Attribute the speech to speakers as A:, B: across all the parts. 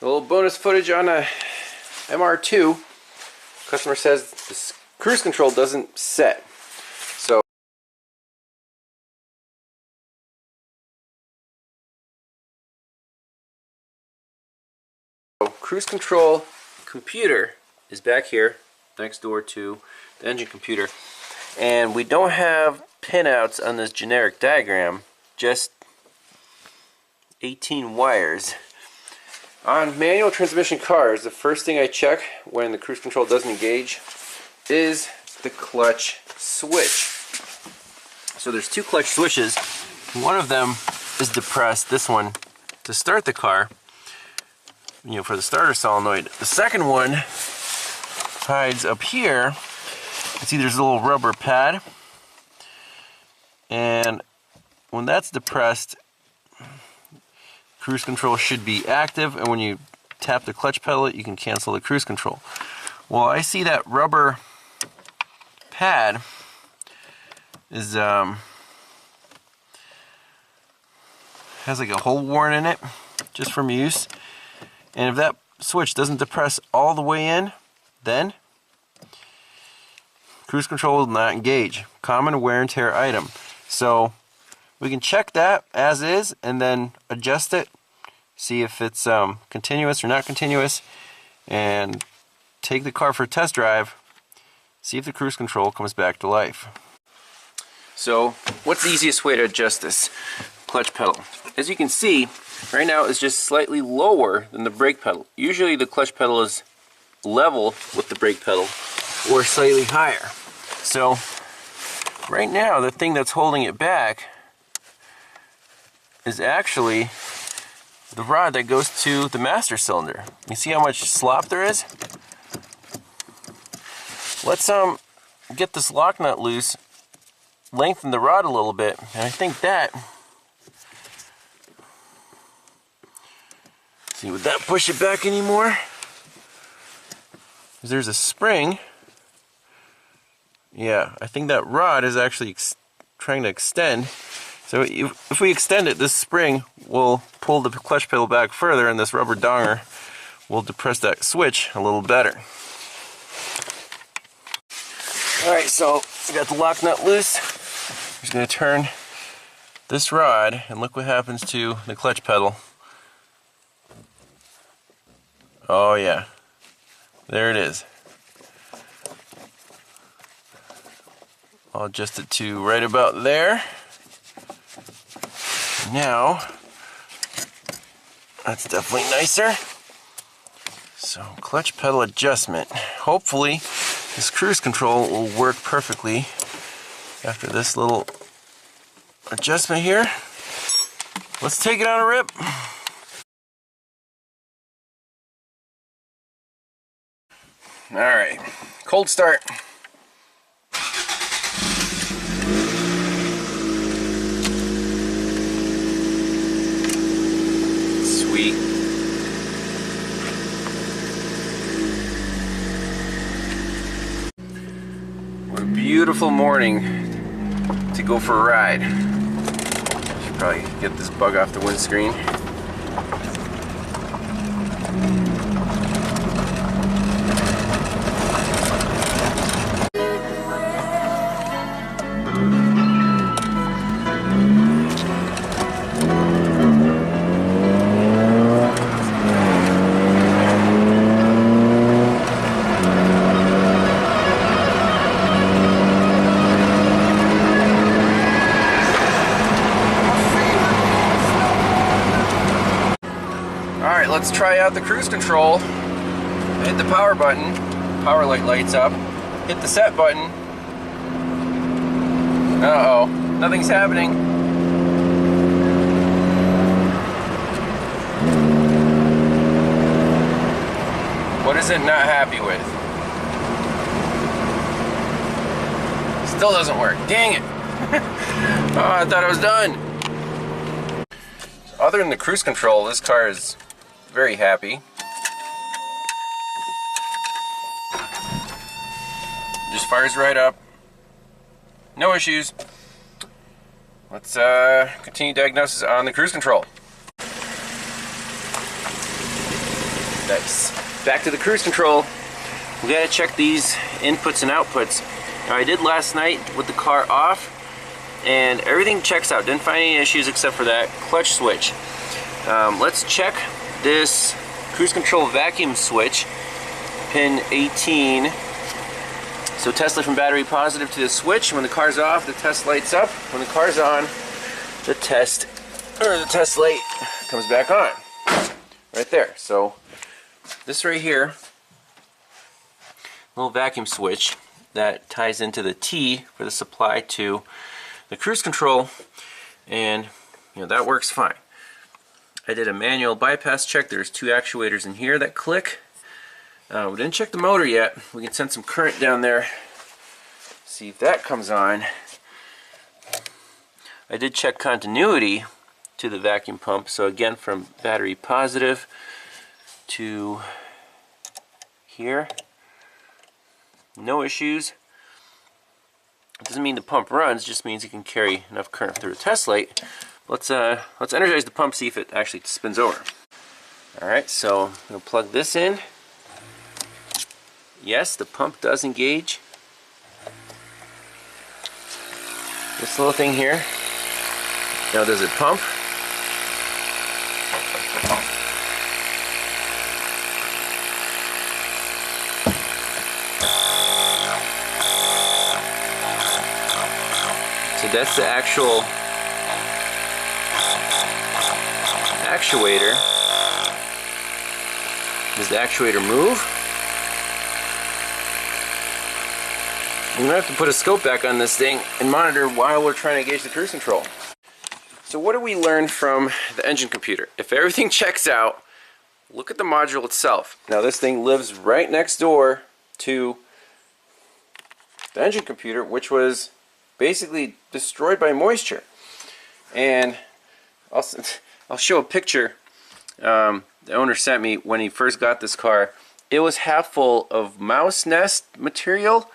A: A little bonus footage on a MR2. Customer says the cruise control doesn't set. So cruise control computer is back here next door to the engine computer, and we don't have pinouts on this generic diagram, just 18 wires. On manual transmission cars, the first thing I check when the cruise control doesn't engage is the clutch switch. So there's two clutch switches. One of them is depressed, this one, to start the car, you know, for the starter solenoid. The second one hides up here. You see there's a little rubber pad, and when that's depressed, cruise control should be active, and when you tap the clutch pedal, you can cancel the cruise control. Well, I see that rubber pad is has like a hole worn in it just from use, and if that switch doesn't depress all the way in, then cruise control will not engage. Common wear and tear item. So we can check that as is and then adjust it, see if it's continuous or not continuous, and take the car for a test drive, see if the cruise control comes back to life. So what's the easiest way to adjust this clutch pedal? As you can see, right now it's just slightly lower than the brake pedal. Usually the clutch pedal is level with the brake pedal or slightly higher. So right now the thing that's holding it back is actually the rod that goes to the master cylinder. You see how much slop there is? Let's get this lock nut loose, lengthen the rod a little bit, and I think that, see, would that push it back anymore? There's a spring. Yeah, I think that rod is actually trying to extend. So if we extend it, this spring will pull the clutch pedal back further, and this rubber donger will depress that switch a little better. Alright, so we got the lock nut loose. I'm just going to turn this rod, and look what happens to the clutch pedal. Oh yeah, there it is. I'll adjust it to right about there. Now, that's definitely nicer. So, clutch pedal adjustment. Hopefully, this cruise control will work perfectly after this little adjustment here. Let's take it on a rip. Alright, cold start. Sweet. What a beautiful morning to go for a ride. Should probably get this bug off the windscreen. Alright, let's try out the cruise control. Hit the power button, power light lights up. Hit the set button. Uh-oh, nothing's happening. What is it not happy with? Still doesn't work. Dang it. Oh, I thought I was done. Other than the cruise control, this car is very happy. Just fires right up. No issues. Let's continue diagnosis on the cruise control. Nice. Back to the cruise control. We gotta check these inputs and outputs. Now I did last night with the car off, and everything checks out. Didn't find any issues except for that clutch switch. Let's check this cruise control vacuum switch, pin 18. So test light from battery positive to the switch. When the car's off, the test lights up. When the car's on, the test light comes back on. Right there. So this right here, little vacuum switch that ties into the T for the supply to the cruise control, and that works fine. I did a manual bypass check. There's 2 actuators in here that click. We didn't check the motor yet. We can send some current down there, see if that comes on. I did check continuity to the vacuum pump. So again, from battery positive to here, no issues. It doesn't mean the pump runs, it just means it can carry enough current through a test light. Let's energize the pump, see if it actually spins over. Alright, so I'm going to plug this in. Yes, the pump does engage. This little thing here. Now does it pump? So that's the actual actuator. Does the actuator move? We're going to have to put a scope back on this thing and monitor while we're trying to gauge the cruise control. So what do we learn from the engine computer? If everything checks out, look at the module itself. Now this thing lives right next door to the engine computer, which was basically destroyed by moisture. And I'll show a picture the owner sent me when he first got this car. It was half full of mouse nest material.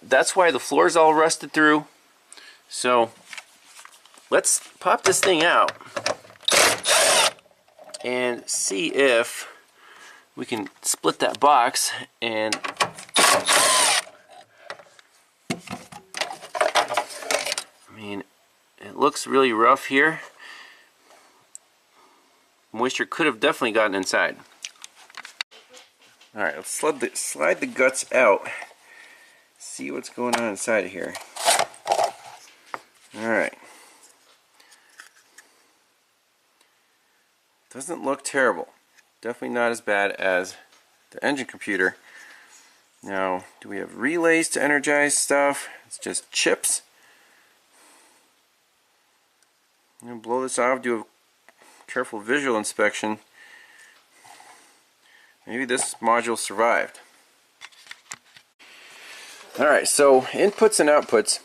A: That's why the floor's all rusted through. So let's pop this thing out and see if we can split that box. And I mean, it looks really rough here. Moisture could have definitely gotten inside. Alright, let's slide the guts out. See what's going on inside of here. Alright. Doesn't look terrible. Definitely not as bad as the engine computer. Now, do we have relays to energize stuff? It's just chips. I'm going to blow this off, do a careful visual inspection. Maybe this module survived. Alright, so inputs and outputs.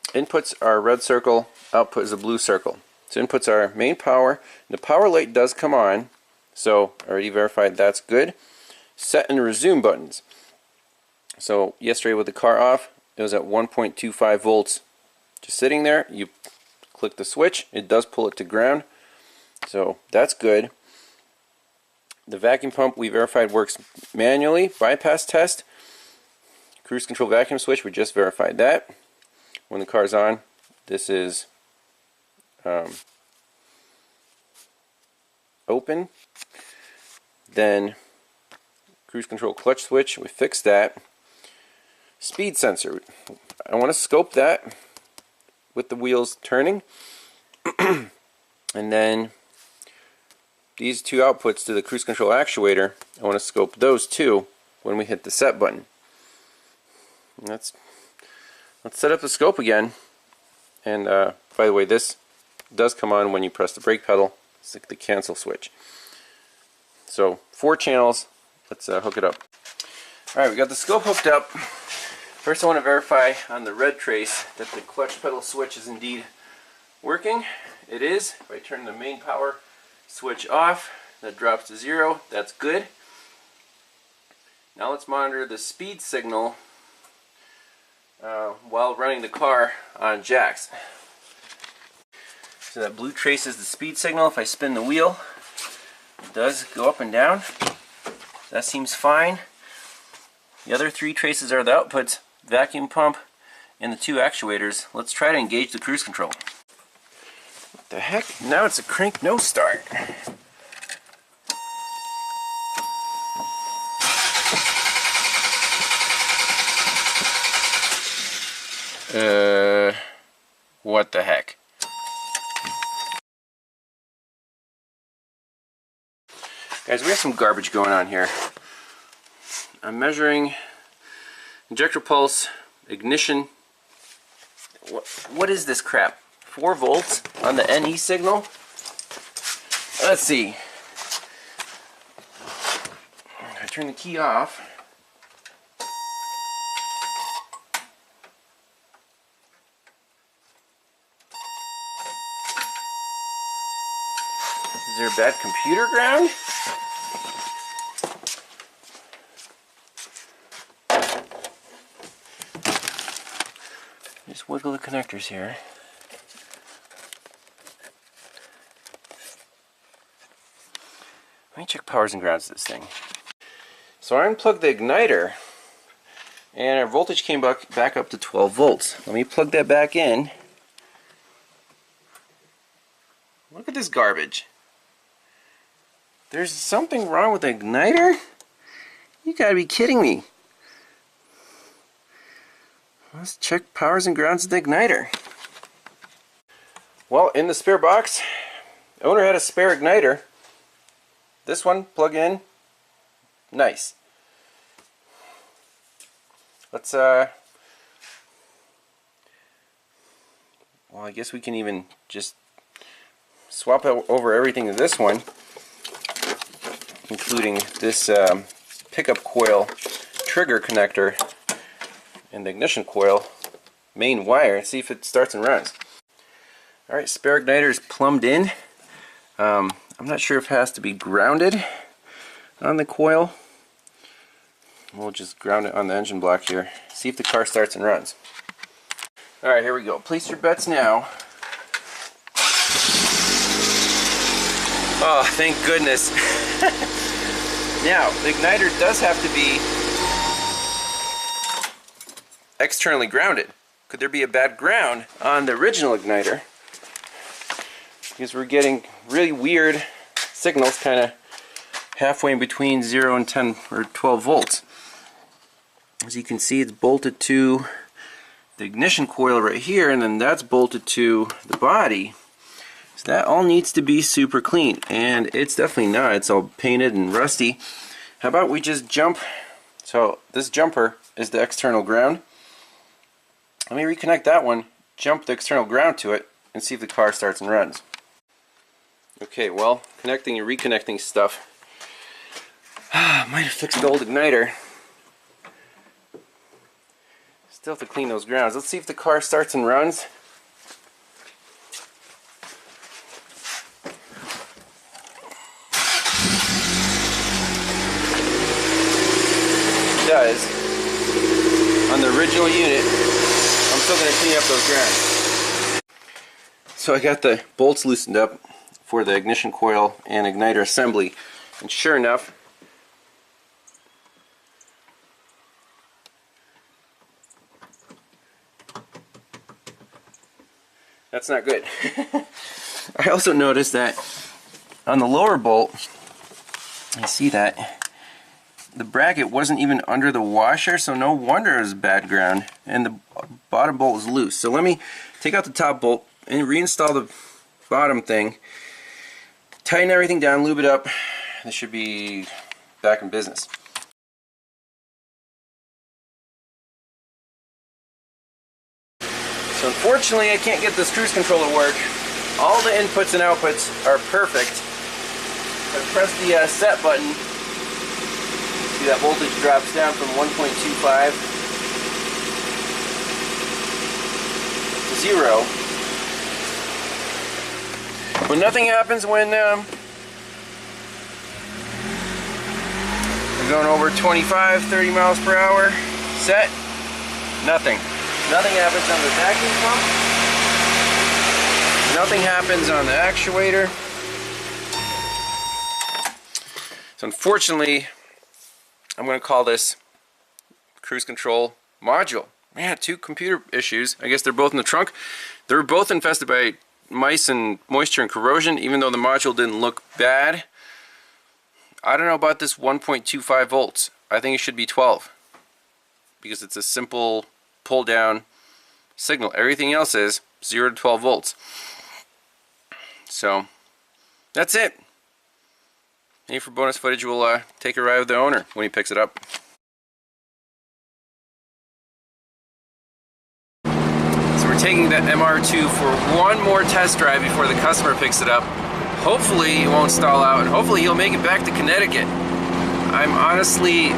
A: Inputs are a red circle, output is a blue circle. So inputs are main power. The power light does come on, so already verified that's good. Set and resume buttons. So yesterday with the car off, it was at 1.25 volts. Just sitting there, you click the switch, it does pull it to ground. So that's good. The vacuum pump we verified works manually, bypass test. Cruise control vacuum switch, we just verified that. When the car's on, this is open. Then cruise control clutch switch, we fixed that. Speed sensor, I want to scope that with the wheels turning. And then these 2 outputs to the cruise control actuator, I want to scope those too when we hit the set button. Let's set up the scope again. And by the way, this does come on when you press the brake pedal. It's like the cancel switch. So 4 channels. Let's hook it up. Alright, we got the scope hooked up. First I want to verify on the red trace that the clutch pedal switch is indeed working. It is. If I turn the main power switch off, that drops to 0. That's good. Now let's monitor the speed signal while running the car on jacks. So that blue traces the speed signal. If I spin the wheel, it does go up and down. That seems fine. The other 3 traces are the outputs, vacuum pump, and the 2 actuators. Let's try to engage the cruise control. What the heck? Now it's a crank no start. What the heck? Guys, we have some garbage going on here. I'm measuring injector pulse, ignition. What is this crap? 4 volts on the NE signal? Let's see. I turn the key off. Is there a bad computer ground? Just wiggle the connectors here. Let me check powers and grounds of this thing. So I unplugged the igniter and our voltage came back up to 12 volts. Let me plug that back in. Look at this garbage. There's something wrong with the igniter? You gotta be kidding me. Let's check powers and grounds of the igniter. Well, in the spare box, the owner had a spare igniter. This one, plug in. Nice. Let's well, I guess we can even just swap over everything to this one, including this pickup coil trigger connector and the ignition coil main wire, and see if it starts and runs. Alright, spare igniter is plumbed in. I'm not sure if it has to be grounded on the coil. We'll just ground it on the engine block here. See if the car starts and runs. Alright, here we go. Place your bets now. Oh, thank goodness. Now, the igniter does have to be externally grounded. Could there be a bad ground on the original igniter? Because we're getting really weird signals kind of halfway in between 0 and 10 or 12 volts. As you can see, it's bolted to the ignition coil right here, and then that's bolted to the body. So that all needs to be super clean, and it's definitely not. It's all painted and rusty. How about we just jump? So this jumper is the external ground. Let me reconnect that one, jump the external ground to it, and see if the car starts and runs. Okay, well, connecting and reconnecting stuff. Might have fixed the old igniter. Still have to clean those grounds. Let's see if the car starts and runs. It does. On the original unit, I'm still going to clean up those grounds. So I got the bolts loosened up for the ignition coil and igniter assembly, and sure enough, that's not good. I also noticed that on the lower bolt, I see that the bracket wasn't even under the washer, so no wonder it was bad ground, and the bottom bolt is loose. So let me take out the top bolt and reinstall the bottom thing, tighten everything down, lube it up. This should be back in business. So unfortunately I can't get this cruise control to work. All the inputs and outputs are perfect. I press the set button. See, that voltage drops down from 1.25 to 0. But nothing happens when we're going over 25, 30 miles per hour. Set. Nothing. Nothing happens on the vacuum pump. Nothing happens on the actuator. So unfortunately, I'm going to call this cruise control module. Man, 2 computer issues. I guess they're both in the trunk. They're both infested by mice and moisture and corrosion, even though the module didn't look bad. I don't know about this 1.25 volts. I think it should be 12 because it's a simple pull down signal. Everything else is 0 to 12 volts. So that's it. Maybe for bonus footage, we'll take a ride with the owner when he picks it up. So we're taking the MR2 for one more test drive before the customer picks it up. Hopefully it won't stall out, and hopefully he'll make it back to Connecticut. I'm honestly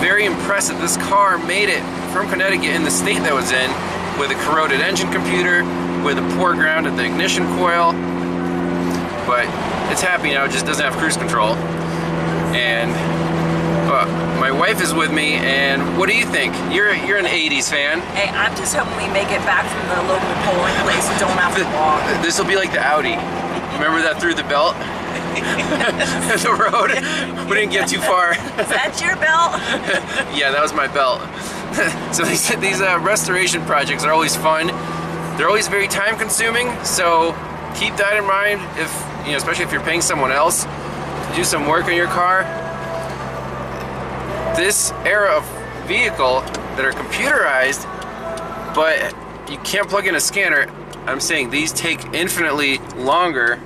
A: very impressed that this car made it from Connecticut in the state that it was in, with a corroded engine computer, with a poor ground at the ignition coil. But it's happy now, it just doesn't have cruise control. And my wife is with me, and what do you think? You're an 80s fan.
B: Hey, I'm just hoping we make it back from the local polling place and don't have to walk.
A: This will be like the Audi. Remember that through the belt? The road? We didn't get too far.
B: Is that your belt?
A: Yeah, that was my belt. So these restoration projects are always fun. They're always very time consuming, so keep that in mind, if especially if you're paying someone else to do some work on your car. This era of vehicle that are computerized, but you can't plug in a scanner, I'm saying these take infinitely longer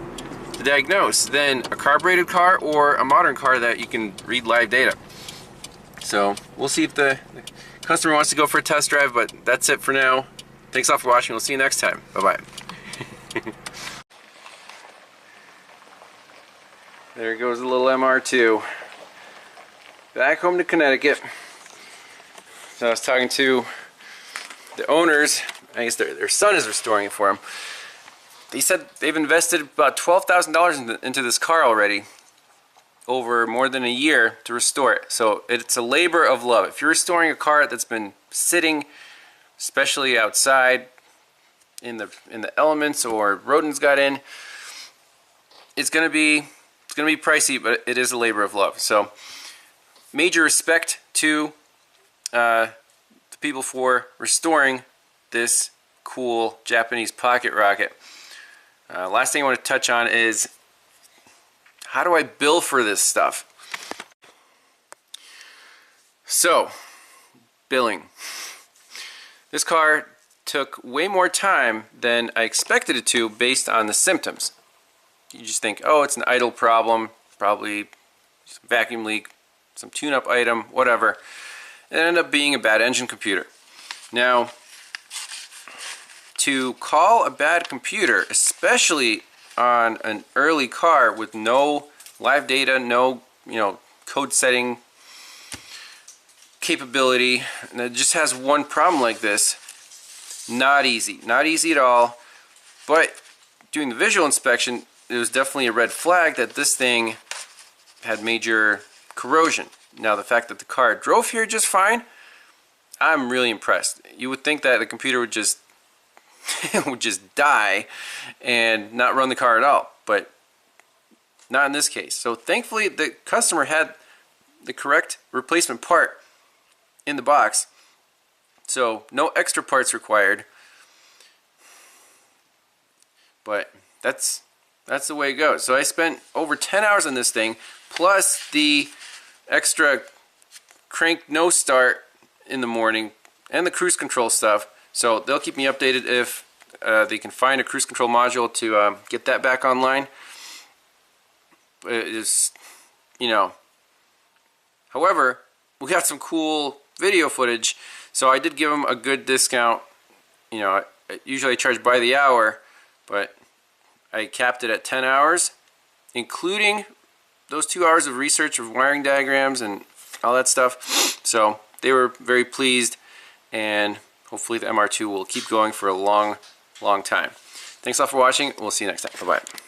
A: to diagnose than a carbureted car or a modern car that you can read live data. So we'll see if the customer wants to go for a test drive, but that's it for now. Thanks all for watching. We'll see you next time. Bye-bye. There goes the little MR2. Back home to Connecticut. So I was talking to the owners. I guess their son is restoring it for them. They said they've invested about $12,000 into this car already over more than a year to restore it. So it's a labor of love. If you're restoring a car that's been sitting, especially outside in the elements or rodents got in, it's gonna be pricey, but it is a labor of love. So major respect to the people for restoring this cool Japanese pocket rocket. Last thing I want to touch on is, how do I bill for this stuff? So, billing. This car took way more time than I expected it to based on the symptoms. You just think, oh, it's an idle problem, probably some vacuum leak, some tune-up item, whatever. It ended up being a bad engine computer. Now, to call a bad computer, especially on an early car with no live data, no code setting capability, and it just has one problem like this, not easy at all. But doing the visual inspection, it was definitely a red flag that this thing had major corrosion. Now the fact that the car drove here just fine, I'm really impressed. You would think that the computer would just die and not run the car at all, but not in this case. So thankfully the customer had the correct replacement part in the box, so no extra parts required. But that's the way it goes. So I spent over 10 hours on this thing, plus the extra crank no start in the morning and the cruise control stuff. So they'll keep me updated if they can find a cruise control module to get that back online. But it is, however, we got some cool video footage, so I did give them a good discount. Usually I charge by the hour, but I capped it at 10 hours, including those 2 hours of research of wiring diagrams and all that stuff. So they were very pleased, and hopefully the MR2 will keep going for a long time. Thanks a lot for watching. We'll see you next time. Bye-bye.